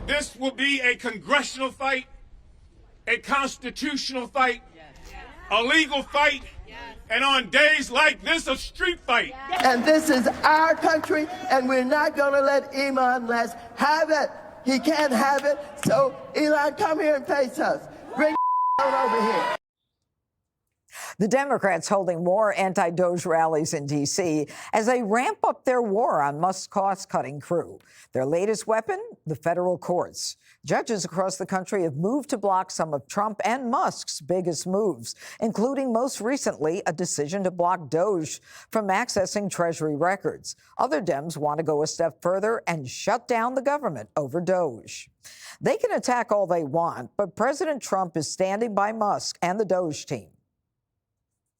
This will be a congressional fight, a constitutional fight, a legal fight, and on days like this, a street fight. And this is our country, and we're not going to let Elon Musk have it. He can't have it. So, Elon, come here and face us. Bring over here. The Democrats holding more anti-DOGE rallies in D.C. as they ramp up their war on Musk's cost-cutting crew. Their latest weapon, the federal courts. Judges across the country have moved to block some of Trump and Musk's biggest moves, including most recently a decision to block DOGE from accessing Treasury records. Other Dems want to go a step further and shut down the government over DOGE. They can attack all they want, but President Trump is standing by Musk and the DOGE team.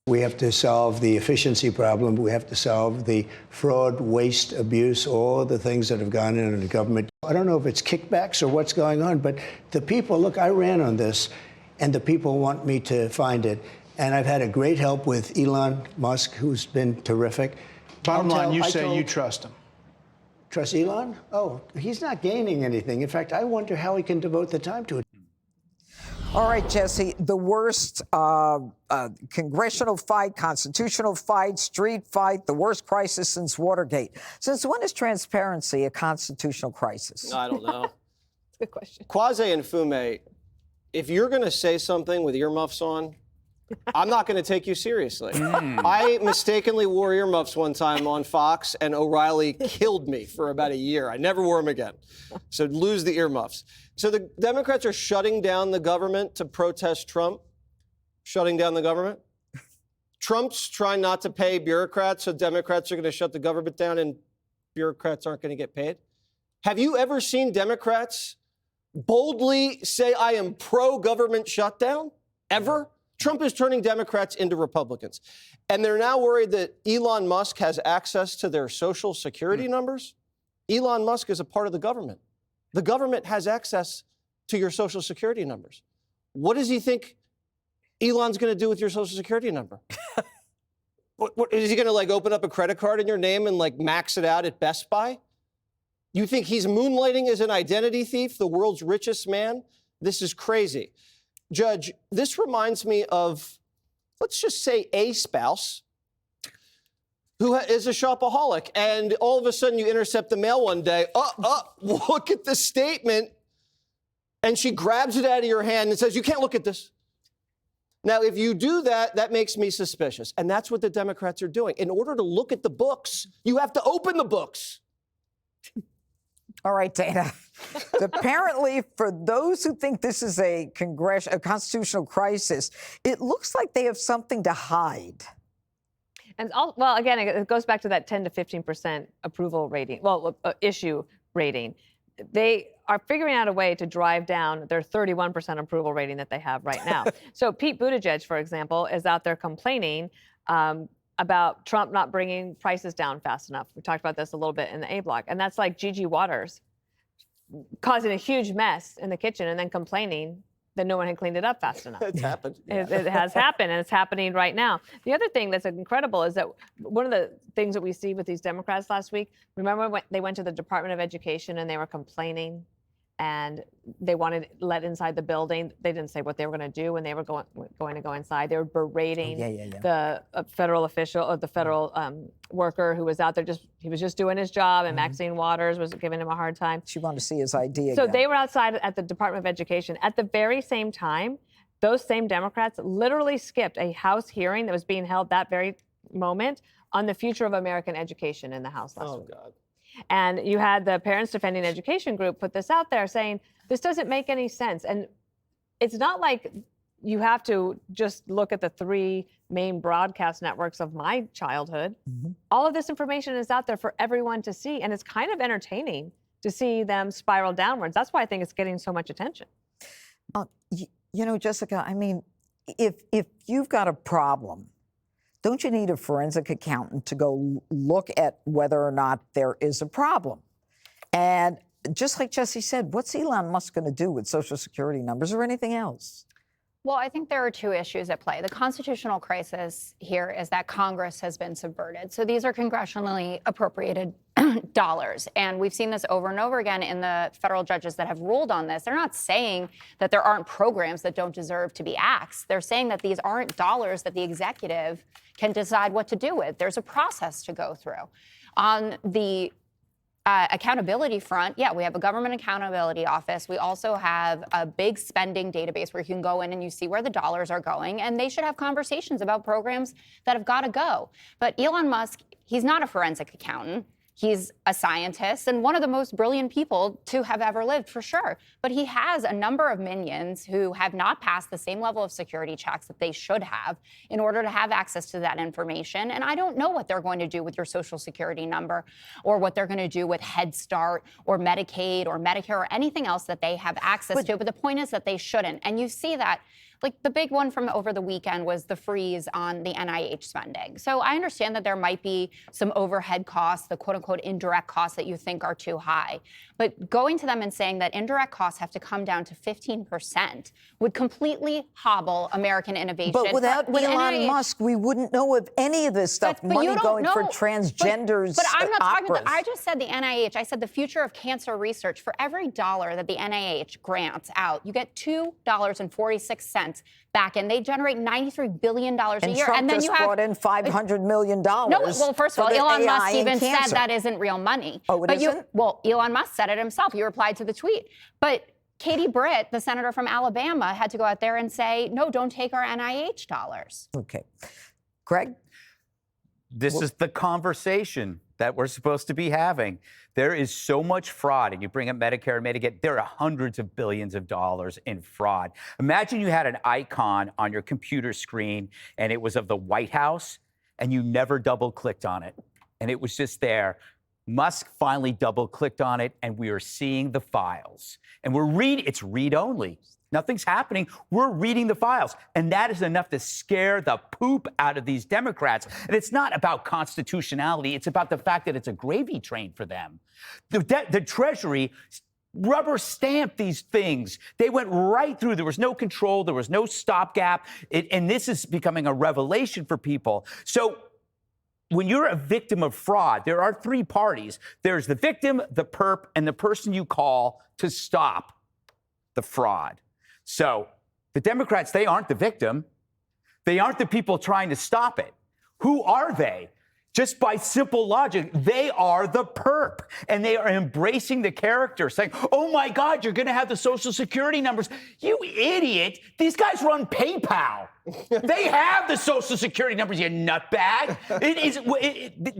We have to solve the efficiency problem. We have to solve the fraud, waste, abuse, all the things that have gone into the government. I don't know if it's kickbacks or what's going on, but the people, look, I ran on this, and the people want me to find it. And I've had a great help with Elon Musk, who's been terrific. Bottom line, you say you trust him. Trust Elon? Oh, he's not gaining anything. In fact, I wonder how he can devote the time to it. All right, Jesse, the worst congressional fight, constitutional fight, street fight, the worst crisis since Watergate. Since when is transparency a constitutional crisis? I don't know. That's a good question. Kwasi and Fume, if you're going to say something with earmuffs on, I'm not going to take you seriously. I mistakenly wore earmuffs one time on Fox, and O'Reilly killed me for about a year. I never wore them again. So lose the earmuffs. So the Democrats are shutting down the government to protest Trump. Shutting down the government. Trump's trying not to pay bureaucrats, so Democrats are going to shut the government down and bureaucrats aren't going to get paid. Have you ever seen Democrats boldly say, I am pro-government shutdown? Ever? Trump is turning Democrats into Republicans. And they're now worried that Elon Musk has access to their social security numbers. Elon Musk is a part of the government. The government has access to your social security numbers. What does he think Elon's going to do with your social security number? What is he going to like open up a credit card in your name and like max it out at Best Buy? You think he's moonlighting as an identity thief, the world's richest man? This is crazy. Judge, this reminds me of, let's just say, a spouse who is a shopaholic, and all of a sudden you intercept the mail one day. Look at the statement. And she grabs it out of your hand and says, you can't look at this. Now, if you do that, that makes me suspicious. And that's what the Democrats are doing. In order to look at the books, you have to open the books. All right, Dana. Apparently, for those who think this is a constitutional crisis, it looks like they have something to hide. And well, again, it goes back to that 10 to 15% approval rating, issue rating. They are figuring out a way to drive down their 31% approval rating that they have right now. So Pete Buttigieg, for example, is out there complaining about Trump not bringing prices down fast enough. We talked about this a little bit in the A block. And that's like Gigi Waters causing a huge mess in the kitchen and then complaining that no one had cleaned it up fast enough. It's happened. It has happened, and it's happening right now. The other thing that's incredible is that one of the things that we see with these Democrats last week, remember when they went to the Department of Education and they were complaining and they wanted let inside the building. They didn't say what they were going to do when they were going to go inside. They were berating the federal official or the federal worker who was out there. He was just doing his job, and Maxine Waters was giving him a hard time. She wanted to see his ID So again. they were outside at the Department of Education. At the very same time, those same Democrats literally skipped a House hearing that was being held that very moment on the future of American education in the House last week. God. And you had the Parents Defending Education group put this out there saying, this doesn't make any sense. And it's not like you have to just look at the three main broadcast networks of my childhood. All of this information is out there for everyone to see. And it's kind of entertaining to see them spiral downwards. That's why I think it's getting so much attention. You know, Jessica, I mean, if you've got a problem, don't you need a forensic accountant to go look at whether or not there is a problem? And just like Jesse said, what's Elon Musk going to do with Social Security numbers or anything else? Well, I think there are two issues at play. The constitutional crisis here is that Congress has been subverted. So these are congressionally appropriated dollars. And we've seen this over and over again in the federal judges that have ruled on this. They're not saying that there aren't programs that don't deserve to be axed. They're saying that these aren't dollars that the executive can decide what to do with. There's a process to go through. On the accountability front, yeah, we have a government accountability office. We also have a big spending database where you can go in and you see where the dollars are going, and they should have conversations about programs that have got to go. But Elon Musk, he's not a forensic accountant. He's a scientist and one of the most brilliant people to have ever lived, for sure. But he has a number of minions who have not passed the same level of security checks that they should have in order to have access to that information. And I don't know what they're going to do with your social security number or what they're going to do with Head Start or Medicaid or Medicare or anything else that they have access to. But the point is that they shouldn't. And you see that. Like the big one from over the weekend was the freeze on the NIH spending. So I understand that there might be some overhead costs, the quote unquote indirect costs that you think are too high. But going to them and saying that indirect costs have to come down to 15% would completely hobble American innovation. But without Elon Musk, we wouldn't know of any of this stuff. Money going for transgenders. But I'm not talking operas. about, I just said the NIH. I said the future of cancer research. For every dollar that the NIH grants out, you get $2.46 back in. They generate $93 billion a year. Trump and then just you have brought in $500 million. No, well, first of all, Elon Musk even said that isn't real money. Oh, it isn't? Well, Elon Musk said it himself. You replied to the tweet. But Katie Britt, the senator from Alabama, had to go out there and say, no, don't take our NIH dollars. Okay. Greg? This is the conversation that we're supposed to be having. There is so much fraud, and you bring up Medicare and Medicaid, there are hundreds of billions of dollars in fraud. Imagine you had an icon on your computer screen, and it was of the White House, and you never double-clicked on it, and it was just there. Musk finally double-clicked on it, and we are seeing the files. And it's read-only. Nothing's happening. We're reading the files. And that is enough to scare the poop out of these Democrats. And it's not about constitutionality. It's about the fact that it's a gravy train for them. The Treasury rubber stamped these things. They went right through. There was no control. There was no stopgap. And this is becoming a revelation for people. So when you're a victim of fraud, there are three parties. There's the victim, the perp, and the person you call to stop the fraud. So the Democrats, they aren't the victim. They aren't the people trying to stop it. Who are they? Just by simple logic, they are the perp. And they are embracing the character, saying, oh, my God, you're going to have the Social Security numbers. You idiot. These guys run PayPal. They have the Social Security numbers, you nutbag.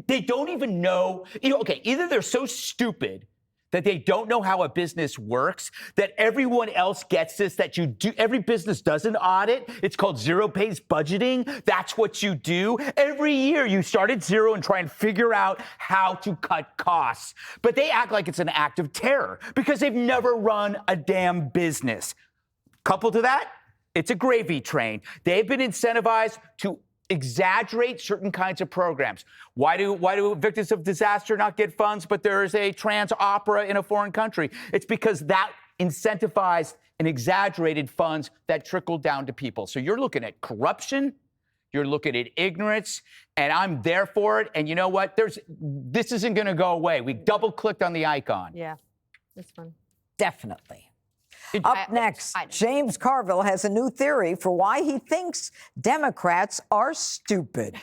They don't even know. Okay, either they're so stupid that they don't know how a business works, that everyone else gets this, that you do. Every business does an audit. It's called zero-based budgeting. That's what you do. Every year you start at zero and try and figure out how to cut costs. But they act like it's an act of terror because they've never run a damn business. Coupled to that, it's a gravy train. They've been incentivized to exaggerate certain kinds of programs. Why do victims of disaster not get funds, but there is a trans opera in a foreign country? It's because that incentivized and exaggerated funds that trickled down to people. So you're looking at corruption, you're looking at ignorance, and I'm there for it. And you know what? This isn't going to go away. We double-clicked on the icon. Yeah, that's fun. Definitely. Up next, James Carville has a new theory for why he thinks Democrats are stupid.